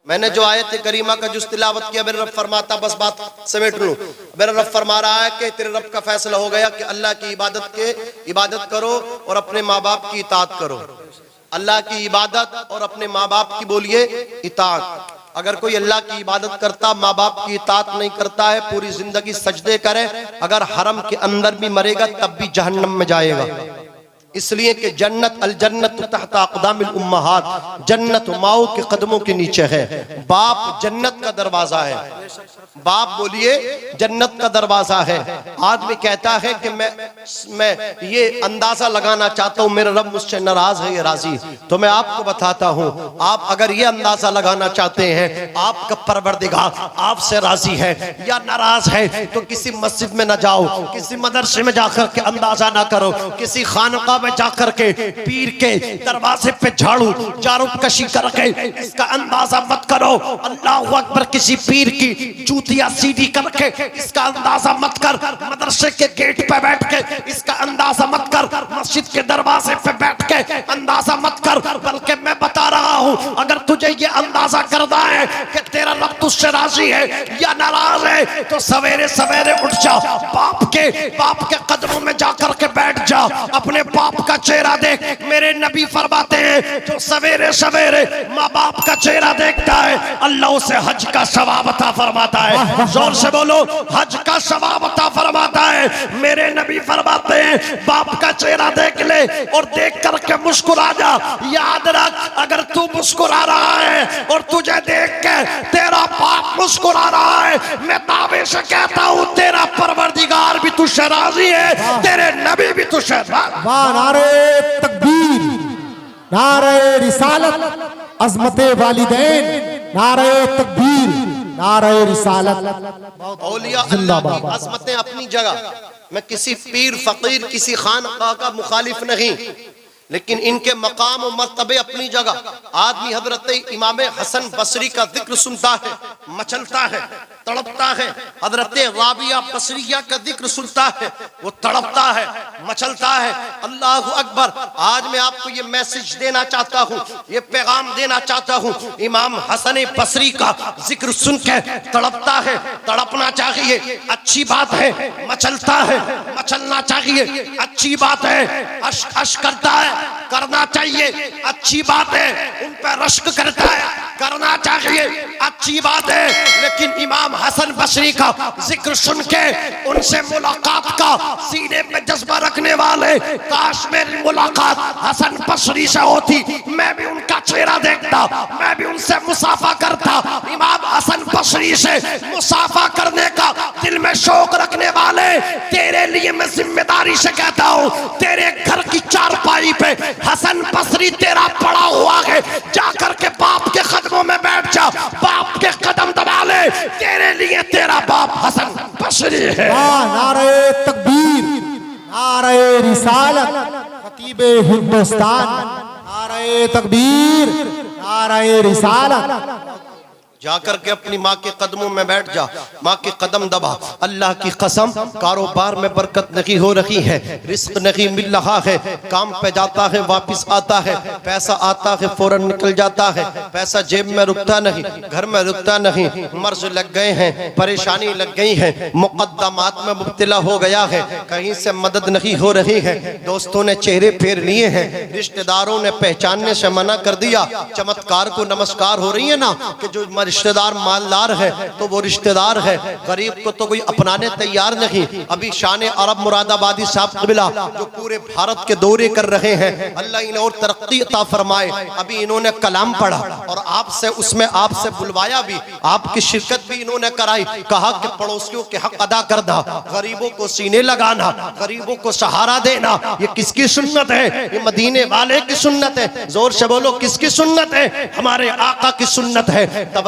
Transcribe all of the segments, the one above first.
मैंने जो आयत करीमा का जुज तिलावत किया, मेरा रब फरमाता, बस बात समेट लूं, मेरा रब फरमा रहा है कि तेरे रब का फैसला हो गया कि अल्लाह की इबादत करो और अपने माँ बाप की इताअत करो। अल्लाह की इबादत और अपने माँ बाप की बोलिए इताअत। अगर कोई अल्लाह की इबादत करता, माँ बाप की इताअत नहीं करता है, पूरी जिंदगी सजदे करे, अगर हरम के अंदर भी मरेगा तब भी जहन्नम में जाएगा। इसलिए कि जन्नत अल जन्नत तहत अक़दामिल उम्महात, जन्नत माओ के कदमों के नीचे है। बाप जन्नत का दरवाजा है, बाप बोलिए जन्नत का दरवाजा है। आदमी कहता है कि मैं ये अंदाजा लगाना चाहता हूँ मेरा रब मुझसे नाराज है या राजी। तो मैं आपको बताता हूँ, आप अगर ये अंदाजा लगाना चाहते हैं आपका परवरदिगार आपसे राजी है या नाराज है, तो किसी मस्जिद में ना जाओ, किसी मदरसे में जाकर के अंदाजा ना करो, किसी खानका में जाकर के पीर के दरवाजे पे झाड़ू कशी करके इसका अंदाजा मत करो। अल्लाहु अकबर, किसी पीर की जूतियां सीधी करके इसका अंदाजा मत कर। मदरसे के गेट पे बैठ के इसका अंदाजा मत कर, मस्जिद के दरवाजे पे बैठ के अंदाजा मत कर। बल्कि मैं बता रहा हूं, अगर तुझे ये अंदाजा करना है कि तेरा रब तुझसे राजी है या नाराज है, तो सवेरे सवेरे उठ जा, बाप के कदमों में जाकर के बैठ जा, अपने बाप का चेहरा देख। मेरे नबी फरमाते हैं जो सवेरे सवेरे माँ बाप का चेहरा देखता है अल्लाह उसे हज का सवाब अता फरमाता है। जोर से बोलो, हज का सवाब अता फरमाता है। मेरे नबी फरमाते हैं बाप का चेहरा देख ले और देख करके मुस्कुरा जा। याद रख, अगर तू मुस्कुरा रहा है और तुझे देख के तेरा बाप मुस्कुरा रहा है, मैं दावे से कहता हूँ तेरा परवरदिगार भी तुझसे राजी है, तेरे नबी भी तुझसे राजी। नारे तकबीर, नारे रिसालत, अज़मते वालिदैन, नारे तकबीर, नारे रिसालत। औलिया अल्लाह की अज़मतें अपनी जगह, मैं किसी पीर फकीर किसी खानका का मुखालिफ नहीं, लेकिन इनके मकाम और मर्तबे अपनी जगह। आदमी हजरत इमाम हसन बसरी का जिक्र सुनता है, मचलता है, तड़पता है। हजरत राबिया बसरिया का जिक्र सुनता है, वो तड़पता है, मचलता है। अल्लाहु अकबर। आज मैं आपको ये मैसेज देना चाहता हूँ, ये पैगाम देना चाहता हूँ, इमाम हसन बसरी का जिक्र सुन के तड़पता है, तड़पना चाहिए, अच्छी बात है। मचलता है, मचलना चाहिए, अच्छी बात है। अश्क करता है, करना चाहिए, अच्छी बात है। उन पर रश्क करता है, करना चाहिए, अच्छी बात है। लेकिन इमाम हसन बसरी का जिक्र सुन के उनसे मुलाकात का सीने पे जज्बा रखने वाले, काश मेरी मुलाकात हसन बसरी से होती, मैं भी उनका चेहरा देखता, मैं भी उनसे मुसाफा करता। इमाम हसन बसरी से मुसाफा करने का दिल में शौक रखने वाले, तेरे लिए मैं जिम्मेदारी से कहता हूँ, तेरे घर की चारपाई पे हसन बसरी तेरा पड़ा हुआ है, जाकर के बाप के कदमों में बैठ जा, बाप के कदम दबा ले, तेरे लिए तेरा बाप हसन बसरी है। नारे तकबीर, नारे रिसालत, खतीबे हिंदुस्तान, नारे तकबीर, नारे रिसालत। जाकर के अपनी माँ के कदमों में बैठ जा, माँ के कदम दबा। अल्लाह की कसम, कारोबार में बरकत नहीं हो रही है, रिस्क नहीं मिल रहा है, काम पे जाता है वापस आता है, पैसा आता है फौरन निकल जाता है, पैसा जेब में रुकता नहीं, घर में रुकता नहीं, मर्ज लग गए हैं, परेशानी लग गई है, मुकद्दमात में मुब्तला हो गया है, कहीं से मदद नहीं हो रही है, दोस्तों ने चेहरे फेर लिए हैं, रिश्तेदारों ने पहचानने से मना कर दिया। चमत्कार को नमस्कार हो रही है ना कि जो रिश्तेदार मालदार है तो वो रिश्तेदार है, गरीब को तो कोई अपनाने तैयार नहीं। अभी शान अरब मुरादाबादी साहब क़िबला जो पूरे भारत के दौरे कर रहे हैं, अल्लाह इन्हें और तरक्की अता फरमाए। अभी इन्होंने कलाम पढ़ा और आपसे उसमें आपसे बुलवाया भी, आपकी शिरकत भी इन्होंने कराई। कहा कि पड़ोसियों के हक अदा करना, गरीबों को सीने लगाना, गरीबों को सहारा देना, ये किसकी सुन्नत है? ये मदीने वाले की सुन्नत है। जोर से बोलो, किसकी सुन्नत है? हमारे आका की सुन्नत है।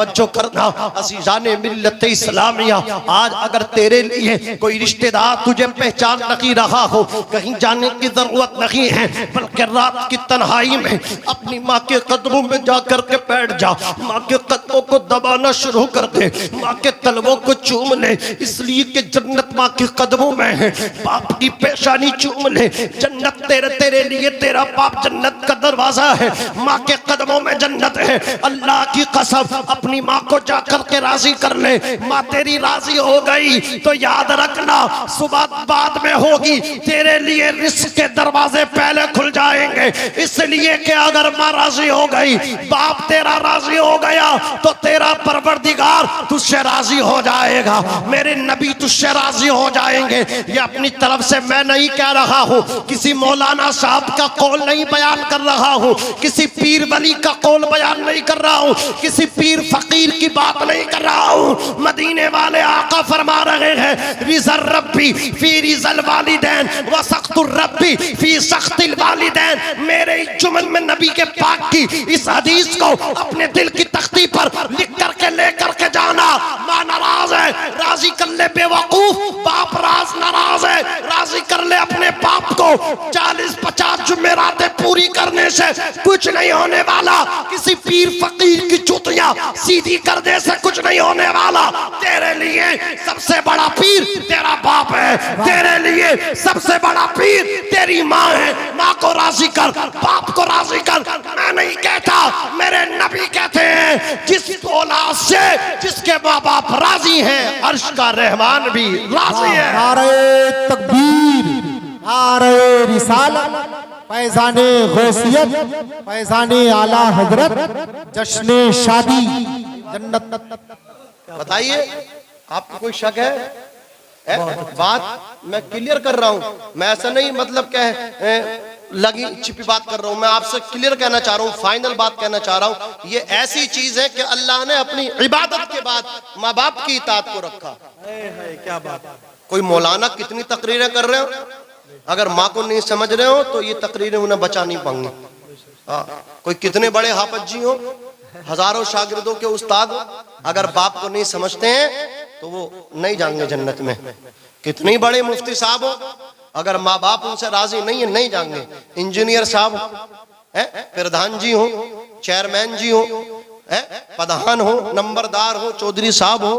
तवज्जो करना अज़ीज़ाने मिल्लत इस्लामिया, आज अगर तेरे लिए कोई रिश्तेदार तुझे पहचान नहीं रहा हो, कहीं जाने की जरूरत नहीं है, बल्कि रात की तन्हाई में अपनी माँ के कदमों में जाकर के बैठ जा, माँ के कदमों को दबाना शुरू कर दे, माँ के तलवों को चूम ले, इसलिए कि जन्नत माँ के कदमों में है। बाप की पेशानी चूम ले, जन्नत तेरे लिए, तेरा बाप जन्नत का दरवाजा है, माँ के कदमों में जन्नत है। अल्लाह की कसम अपनी माँ को जाकर के राजी कर ले, माँ तेरी राजी हो गई तो याद रखना सुबह बाद में होगी, तेरे लिए रिस्क के दरवाजे पहले खुल जाएंगे। इसलिए कि अगर माँ राजी हो गई, बाप तेरा राजी हो गया, तो तेरा परवरदिगार तुझसे राजी हो जाएगा, मेरे नबी तुझसे राजी हो जाएंगे। ये अपनी तरफ से मैं नहीं कह रहा हूँ, किसी मौलाना साहब का कौल नहीं बयान कर रहा हूँ, किसी पीर वली का कौल बयान नहीं कर रहा हूँ, किसी पीर फकीर की बात नहीं कर रहा हूँ। मदीने वाले आका फरमा रहे हैं, रिज़ल रब्बी फी रिज़ल वालिदैन व सख्तुर रब्बी फी सख्तिल वालिदैन। मेरे जुमल में नबी के पाक की इस हदीस को अपने दिल की तख्ती पर लिख करके ले करके जाना। माँ नाराज है, राजी कर ले बेवकूफ, बाप राज नाराज है, राजी कर ले अपने बाप को। 40-50 जुमेरातें पूरी करने से कुछ नहीं होने वाला, किसी पीर फकीर की चुतियां सीधी कर दे से कुछ नहीं होने वाला। तेरे लिए सबसे बड़ा पीर तेरा बाप है, तेरे लिए सबसे बड़ा पीर तेरी माँ है। माँ को राजी कर, बाप को राजी कर। मैं नहीं कहता, मेरे नबी कहते हैं, जिस औलाद से जिसके माँ बाप राजी हैं, अर्श का रहमान भी राजी है। नारे तकबीर, नारे रिसालत, फैज़ाने गौसियत, फैज़ाने आला हजरत, जश्ने शादी जन्नत। बताइए आपको कोई शक है? बात मैं क्लियर कर रहा हूँ, मैं ऐसा नहीं मतलब कह लगी छिपी बात कर रहा हूँ, मैं आपसे क्लियर कहना चाह रहा हूँ, फाइनल बात कहना चाह रहा हूँ। ये ऐसी चीज है कि अल्लाह ने अपनी इबादत के बाद माँ बाप की इताअत को रखा। क्या बात, कोई मौलाना कितनी तकरीरें कर रहे हो, अगर माँ को नहीं समझ रहे हो तो ये तकरीरें उन्हें बचा नहीं पाएंगी। कोई कितने बड़े हाफिज जी हो, हजारों शागिर्दों के उस्ताद, अगर बाप को नहीं समझते हैं तो वो नहीं जाएंगे जन्नत में। कितने बड़े मुफ्ती साहब हो, अगर माँ बाप उनसे राजी नहीं है, नहीं जाएंगे। इंजीनियर साहब है, प्रधान जी हो, चेयरमैन जी हो, प्रधान हो, नंबरदार हो, चौधरी साहब हो,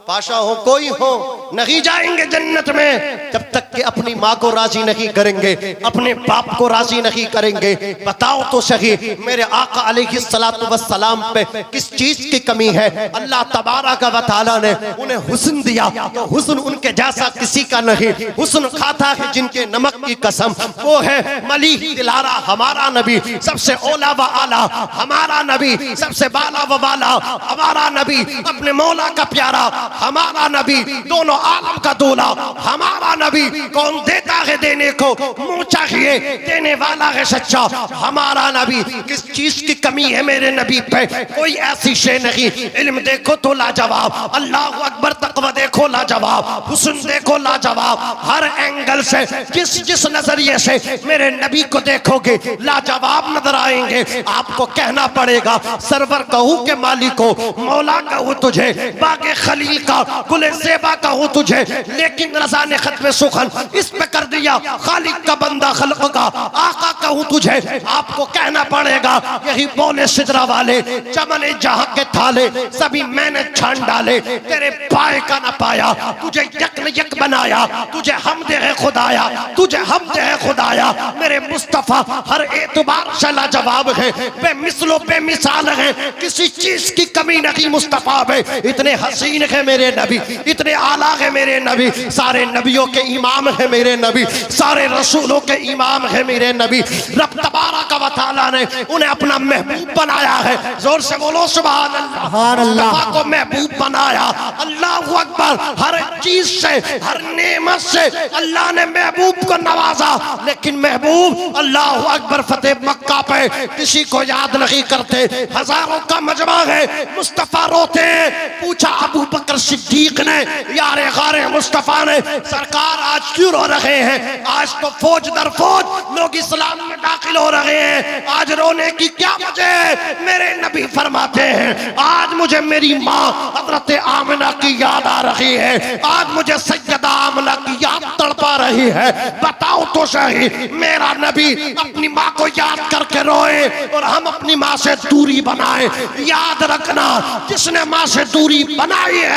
पाशा हो, कोई हो, नहीं जाएंगे जन्नत में जब तक कि अपनी माँ को राजी नहीं करेंगे, अपने बाप को राजी नहीं करेंगे। बताओ तो सही, मेरे आका अलैहिस्सलातु वस्सलाम पे किस चीज की कमी है? अल्लाह तबारक व तआला ने उन्हें हुस्न दिया, तो हुस्न उनके जैसा किसी का नहीं। हुस्न खाता है जिनके नमक की कसम, वो है मलीह दिलारा हमारा नबी, सबसे औला व आला हमारा नबी, सबसे बाला व बाला हमारा नबी, अपने मौला का प्यारा हमारा नबी, दोनों आलम का दूल्हा हमारा नबी। कौन देता है देने को, मुंह चाहिए, देने वाला है सच्चा हमारा नबी। किस चीज की कमी है मेरे नबी पे? कोई ऐसी शे नहीं। इल्म देखो तो लाजवाब, अल्लाह अकबर तकवा देखो लाजवाब, हुस्न देखो लाजवाब, हर एंगल से जिस नजरिए से मेरे नबी को देखोगे लाजवाब नजर आएंगे। आपको कहना पड़ेगा, सरवर कहूँ के मालिको, मौला कहूँ तुझे, बागे खलील का, गुले ज़ेबा कहूँ तुझे, लेकिन रज़ा ने खत्म सुखन इस पे कर दिया, खालिक का बंदा खल्क का आका कहूँ तुझे। आपको कहना पड़ेगा, यही बोले सिदरा वाले, चमने जहाँ के थाले सभी मैंने छान डाले, तेरे पाए का न पाया, तुझे यक बनाया, तुझे हमदे है खुदाया, तुझे हमदे है खुदाया। मेरे मुस्तफा हर एतबार से लाजवाब है, बेमिसलो बेमिसाल है, किसी चीज की कमी नहीं मुस्तफा में। इतने हसीन है मेरे नबी, इतने आला है मेरे नबी, सारे नबियों के इमाम है मेरे नबी, सारे रसूलों के इमाम है मेरे नबी। रब तबारक व तआला ने उन्हें अपना महबूब बनाया है। जोर से बोलो सुभान अल्लाह। मुस्तफा को महबूब बनाया, अल्लाह अकबर। हर चीज से, हर नेमत से अल्लाह ने महबूब को नवाजा, लेकिन महबूब अल्लाह अकबर फतेह मक्का पे किसी को याद नहीं करते। हजारों का मजमा है, मुस्तफा रोते हैं। पूछा अबू बकर बकर सिद्दीक ने, यार गारे मुस्तफा ने, सरकार आज क्यों रो रहे हैं? आज तो फौज दर फौज लोग इस्लाम में दाखिल हो रहे हैं, आज रोने की क्या वजह है? मेरे नबी फरमाते हैं आज मुझे मेरी माँ हजरत आमिना की याद आ रही है, आज मुझे सैयदा आमिना की याद तड़पा रही है। बताओ तो सही, मेरा नबी अपनी माँ को याद करके रोए और हम अपनी माँ से दूरी बनाए? याद रखना, जिसने माँ से दूरी बनाई है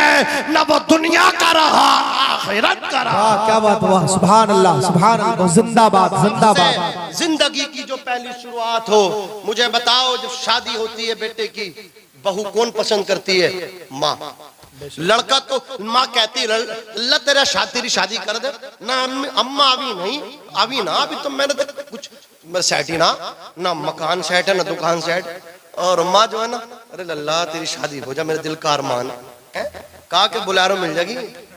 न वो दुनिया का रहा आखिरत का रहा। वाह, क्या बात, वाह, सुभान अल्लाह, सुभान अल्लाह, जिंदाबाद जिंदाबाद। जिंदगी की जो पहली शुरुआत हो, मुझे बताओ जब शादी होती है बेटे की, बहू कौन पसंद करती है? माँ। लड़का तो माँ कहती है अल्लाह तेरा तेरी शादी कर दे ना, अम्मा अभी नहीं, अभी ना, अभी तो मैंने तो कुछ सेट ही ना मकान सेट है ना दुकान सेट। और माँ जो है ना, अरे लल्ला तेरी शादी हो जा, मेरे दिल का अरमान है। कहा कि बोलेरो मिल जाएगी,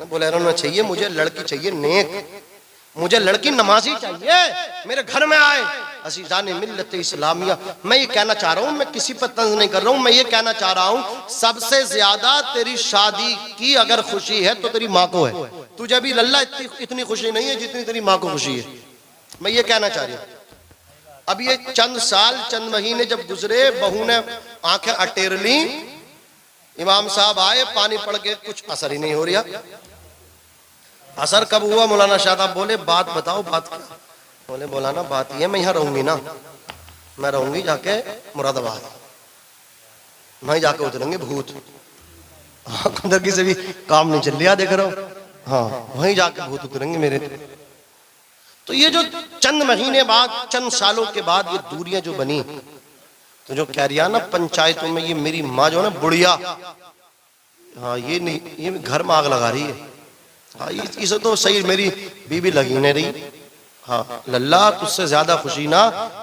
बोलेरो ना चाहिए मुझे, लड़की चाहिए नेक, मुझे लड़की नमाजी चाहिए, मेरे घर में आए। अज़ीज़ान मिल्लत इस्लामिया, मैं ये कहना चाह रहा हूँ, मैं किसी पर तंज नहीं कर रहा हूँ, मैं ये कहना चाह रहा हूँ सबसे ज्यादा तेरी शादी की अगर खुशी है तो तेरी माँ को है। तुझे भी लल्ला इतनी खुशी नहीं है जितनी तेरी माँ को खुशी है। मैं ये कहना चाह रही हूँ। अब ये चंद साल चंद महीने जब गुजरे, बहू ने आंखें अटेर ली, इमाम साहब आए, पानी पड़ के कुछ असर ही नहीं हो रहा। असर कब हुआ? मौलाना शादाब बोले बात बताओ, बात क्या? बोले मौलाना बात ये, मैं यहाँ रहूंगी ना, मैं रहूंगी जाके मुरादाबाद, वहीं जाके उतरेंगे भूत। अंदर से भी काम नहीं चल रहा, देख रहा हूँ, हाँ वहीं जाके भूत उतरेंगे मेरे। तो ये जो चंद महीने बाद, चंद सालों के बाद ये दूरियां जो बनी, तो जो कह रहा ना पंचायतों में, ये मेरी माँ जो है ना बुढ़िया, हाँ ये नहीं, ये घर में आग लगा रही है। हाँ इसे तो सही मेरी बीबी लगी नहीं रही। हाँ लल्ला तुझसे ज्यादा खुशी ना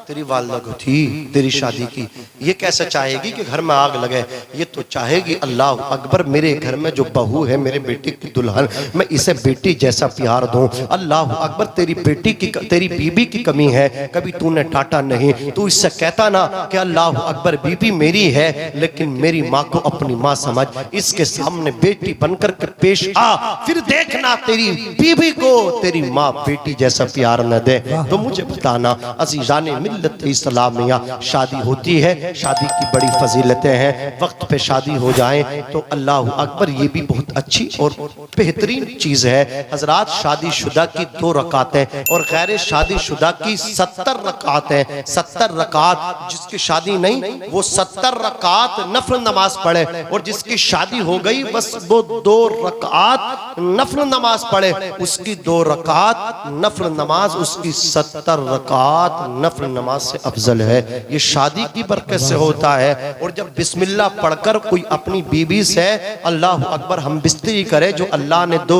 तेरी वालिदा को थी तेरी शादी की। ये कैसे चाहेगी कि घर में आग लगे? ये तो चाहेगी अल्लाह अकबर, मेरे घर में जो बहू है, मेरे बेटे की दुल्हन, मैं इसे बेटी जैसा प्यार दूं। अल्लाह अकबर, तेरी बेटी की, तेरी बीबी की कमी है, कभी तूने टाटा नहीं। तू इससे कहता ना कि अल्लाह अकबर बीबी मेरी है, लेकिन मेरी माँ को अपनी माँ समझ, इसके सामने बेटी बनकर के पेश आ, फिर देखना तेरी बीबी को तेरी माँ बेटी जैसा प्यार न दे। तो मुझे बताना अज़ीज़ान मिल्लत इस्लामिया, शादी होती है, शादी की बड़ी फजीलतें हैं, वक्त पे शादी हो जाए तो अल्लाह अकबर, ये भी बहुत अच्छी और बेहतरीन चीज है। हजरात, शादीशुदा की 2 रकातें और गैर शादीशुदा की 70 रकातें। 70 रकात, जिसकी शादी नहीं वो 70 रकात नफल नमाज पढ़े, और जिसकी शादी हो गई बस वो 2 रकात नफल नमाज पढ़े, उसकी 2 रकात नफल नमाज उसकी 70 रकात नफल नमाज से अफजल है। ये शादी की बरकत से होता है। और जब बिस्मिल्लाह पढ़कर कोई अपनी बीबी से अल्लाह अकबर हम बिस्तरी करे, जो अल्लाह ने 2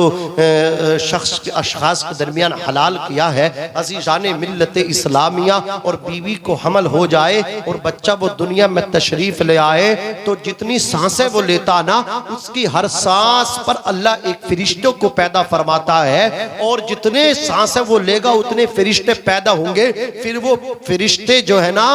शख्स के अशखास के दरमियान हलाल किया है, अज़ीज़ान मिल्लत इस्लामिया, और बीवी को हमल हो जाए और बच्चा वो दुनिया में तशरीफ ले आए, तो जितनी सांसें वो लेता ना, उसकी हर सांस पर अल्लाह एक फरिश्तों को पैदा फरमाता है, और जितने सांसें वो लेगा उतने फरिश्ते पैदा होंगे। फिर वो फरिश्ते जो है ना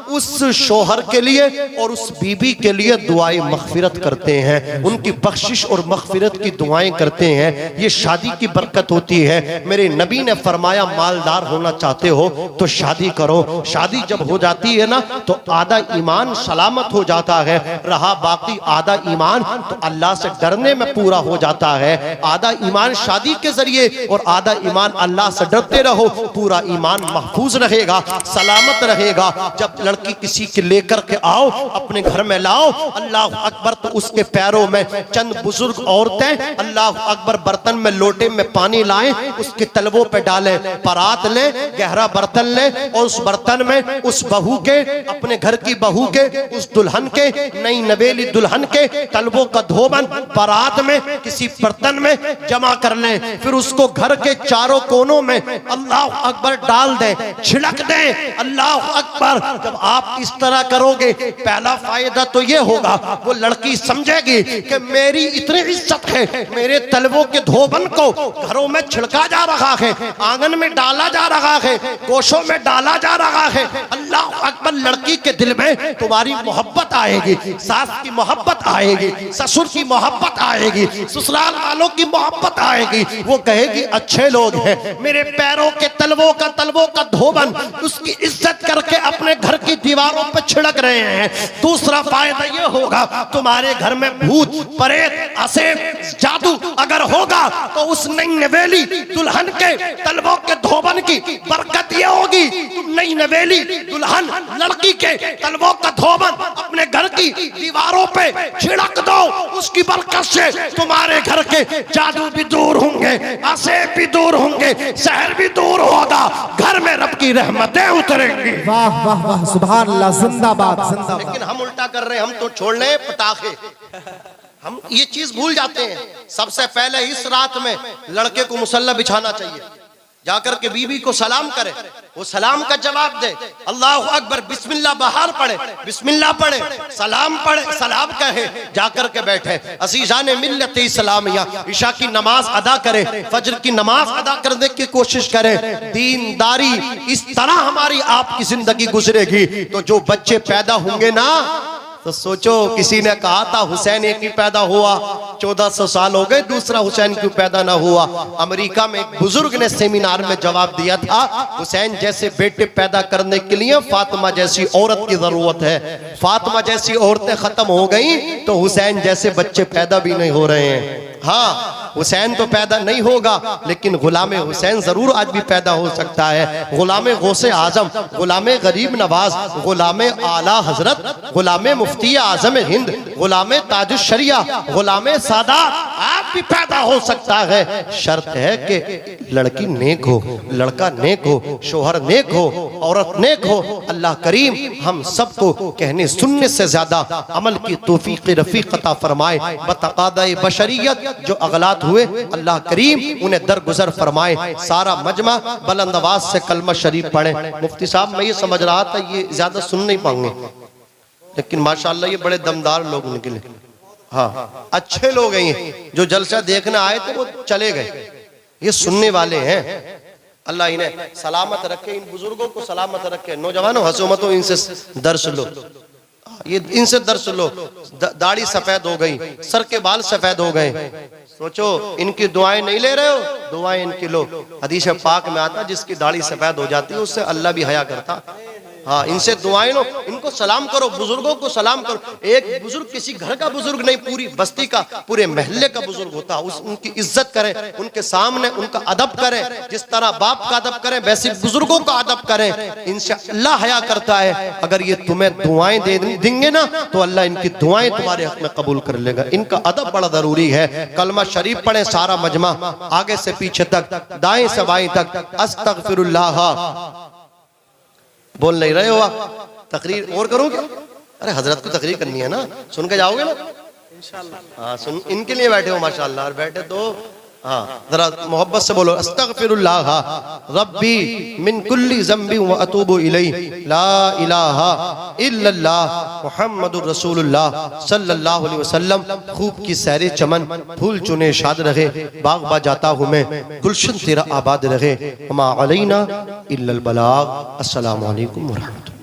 उस शोहर के लिए और उस बीबी के लिए दुआएं मग़फ़िरत करते हैं, उनकी बख्शिश और मग़फ़िरत की दुआएं करते हैं। ये शादी की बरकत होती है। मेरे नबी ने फरमाया मालदार होना चाहते हो तो शादी करो। शादी जब हो जाती है ना तो आधा ईमान सलामत हो जाता है, रहा बाकी आधा ईमान तो अल्लाह से डरने में पूरा हो जाता है। आधा ईमान शादी के जरिए और आधा ईमान अल्लाह से डरते रहो, पूरा ईमान महफूज रहेगा, सलामत रहेगा। जब लड़की किसी के लेकर के आओ, अपने घर में लाओ, अल्लाह अकबर, तो उसके पैरों में चंद बुजुर्ग औरतें अल्लाह अकबर बर्तन में लोटे में पानी लाएं, उसके तलवों पे डालें, परात लें, गहरा बर्तन लें, और उस बर्तन में उस बहू के, अपने घर की बहू के, उस दुल्हन के, नई नवेली दुल्हन के तलवों का धोबन परात में किसी बर्तन में जमा कर लें। फिर उसको घर के चारों कोनों में अल्लाह अकबर डाल दें, छिड़क दें, अल्लाह अकबर। जब आप इस तरह करोगे, पहला फायदा तो ये होगा, वो लड़की समझेगी कि मेरी इतनी इज्जत है, मेरे तलवों के धोबन को घरों में छिड़का जा रहा है, आंगन में डाला जा रहा है, गोशों में डाला जा रहा है। अल्लाह अकबर, लड़की के दिल में तुम्हारी मोहब्बत आएगी, सास की मोहब्बत आएगी, ससुर की मोहब्बत आएगी, ससुराल वालों की मोहब्बत आएगी। वो कहेगी अच्छे लोग हैं, मेरे पैरों के तलवों का धोबन उसकी इज्जत करके अपने घर की दीवारों पर छिड़क रहे हैं। दूसरा फायदा ये होगा, तुम्हारे घर में भूत प्रेत असेब जादू अगर होगा तो उस नई नवेली दुल्हन के तलवों के धोबन की बरकत ये होगी, तुम नई नवेली दुल्हन लड़की के तलवों का धोबन अपने घर की दीवारों पे छिड़क दो, उसकी बरकत से तुम्हारे घर के जादू भी दूर होंगे, असेब भी दूर होंगे, शहर भी दूर होगा, घर में रब की रहमतें उतरेंगी। वाह वाह वाह, सुभान अल्लाह, जिंदाबाद जिंदाबाद। लेकिन हम उल्टा कर रहे हैं, हम तो छोड़ रहे हैं पटाखे, हम ये चीज भूल जाते हैं। सबसे पहले इस रात में लड़के को मुसल्ला बिछाना चाहिए, जाकर के बीवी को सलाम करे, वो सलाम का जवाब दे, अल्लाह अकबर, बिस्मिल्लाह बाहर पढ़े, बिस्मिल्लाह पढ़े, सलाम पढ़े, सलाम कहे, जाकर के बैठे, अजीजाने मिल्लत इस्लामिया ईशा की नमाज अदा करे, फजर की नमाज अदा करने की कोशिश करे। दीनदारी इस तरह हमारी आपकी जिंदगी गुजरेगी तो जो बच्चे पैदा होंगे ना, तो सोचो, किसी ने कहा था हुसैन एक ही पैदा हुआ, 1400 साल हो गए, दूसरा हुसैन क्यों पैदा ना हुआ। अमेरिका में एक बुजुर्ग ने सेमिनार में जवाब दिया था, हुसैन जैसे बेटे पैदा करने के लिए फातिमा जैसी औरत की जरूरत है, फातिमा जैसी औरतें खत्म हो गई तो हुसैन जैसे बच्चे पैदा भी नहीं हो रहे हैं। हाँ, हुसैन तो पैदा नहीं होगा, लेकिन गुलाम हुसैन जरूर आज भी पैदा हो सकता है। गुलाम गौसे आजम, गुलाम गरीब नवाज, गुलाम आला हजरत, गुलाम मुफ्ती आजम हिंद, गुलाम ताजुश शरिया, गुलाम सादात आज भी पैदा हो सकता है। शर्त है कि लड़की नेक हो, लड़का नेक हो, शोहर नेक हो, औरत नेक हो। अल्लाह करीम हम सबको कहने सुनने से ज्यादा अमल की तौफीक रफीक अता फरमाए। बतक़ादा बशरियत जो अगलात हुए, अल्लाह करीम उन्हें दरगुजर फरमाए। सारा मजमा बुलंद आवाज से कलमा शरीफ पढ़े। मुफ्ती साहब, मैं ये समझ रहा था ये ज्यादा सुन नहीं पाएंगे, लेकिन माशाअल्लाह ये बड़े दमदार लोग निकले। हाँ, अच्छे लोग हैं ये, जो जलसा देखने आए थे वो चले गए, ये सुनने वाले हैं। अल्लाह इन्हें सलामत रखे, इन बुजुर्गों को सलामत रखे। नौजवानों, हंसो मतो, इनसे दर्श लो, ये इनसे दर्श लो। दाढ़ी सफेद हो गई, सर के बाल सफेद हो गए, सोचो इनकी दुआएं नहीं ले रहे हो, दुआएं इनकी लो। हदीस पाक में आता, जिसकी दाढ़ी सफेद हो जाती है उससे अल्लाह भी हया करता। हाँ, इनसे दुआएं लो, इनको सलाम करो, बुजुर्गों को सलाम करो। एक बुजुर्ग किसी घर का बुजुर्ग नहीं, पूरी बस्ती का, पूरे महल्ले का बुजुर्ग होता, उनकी इज्जत करें, उनके सामने उनका अदब करें। जिस तरह बाप का अदब करें वैसे बुजुर्गों का अदब करें, इनसे अल्लाह हया करता है। अगर ये तुम्हें दुआएं दे देंगे ना तो अल्लाह इनकी दुआएं तुम्हारे हक में कबूल कर लेगा। इनका अदब बड़ा जरूरी है। कलमा शरीफ पढ़े सारा मजमा, आगे से पीछे तक, दाएं से बाएं तक। अस्तगफिरुल्लाह। बोल नहीं रहे हो आप? तकरीर और करूं क्या? अरे हजरत को तकरीर करनी है ना, सुन के जाओगे ना इंशाअल्लाह। हाँ, सुन, इनके लिए बैठे हो माशाअल्लाह, और बैठे तो हाँ जरा मोहब्बत से बोलो, अस्तगफिरुल्लाह रब्बी मिन कुल्ली ज़ंबि व अतूबु इलैहि, ला इलाहा इल्लल्लाह मुहम्मदुर रसूलुल्लाह सल्लल्लाहु अलैहि वसल्लम। खूब की सैरे चमन, फूल चुने शाद रहे, बाग बा जाता हूँ मैं, गुलशन तेरा आबाद रहे। वमा अलैना इल्लल बलाग। अस्सलामु अलैकुम व रहमतुल्लाह।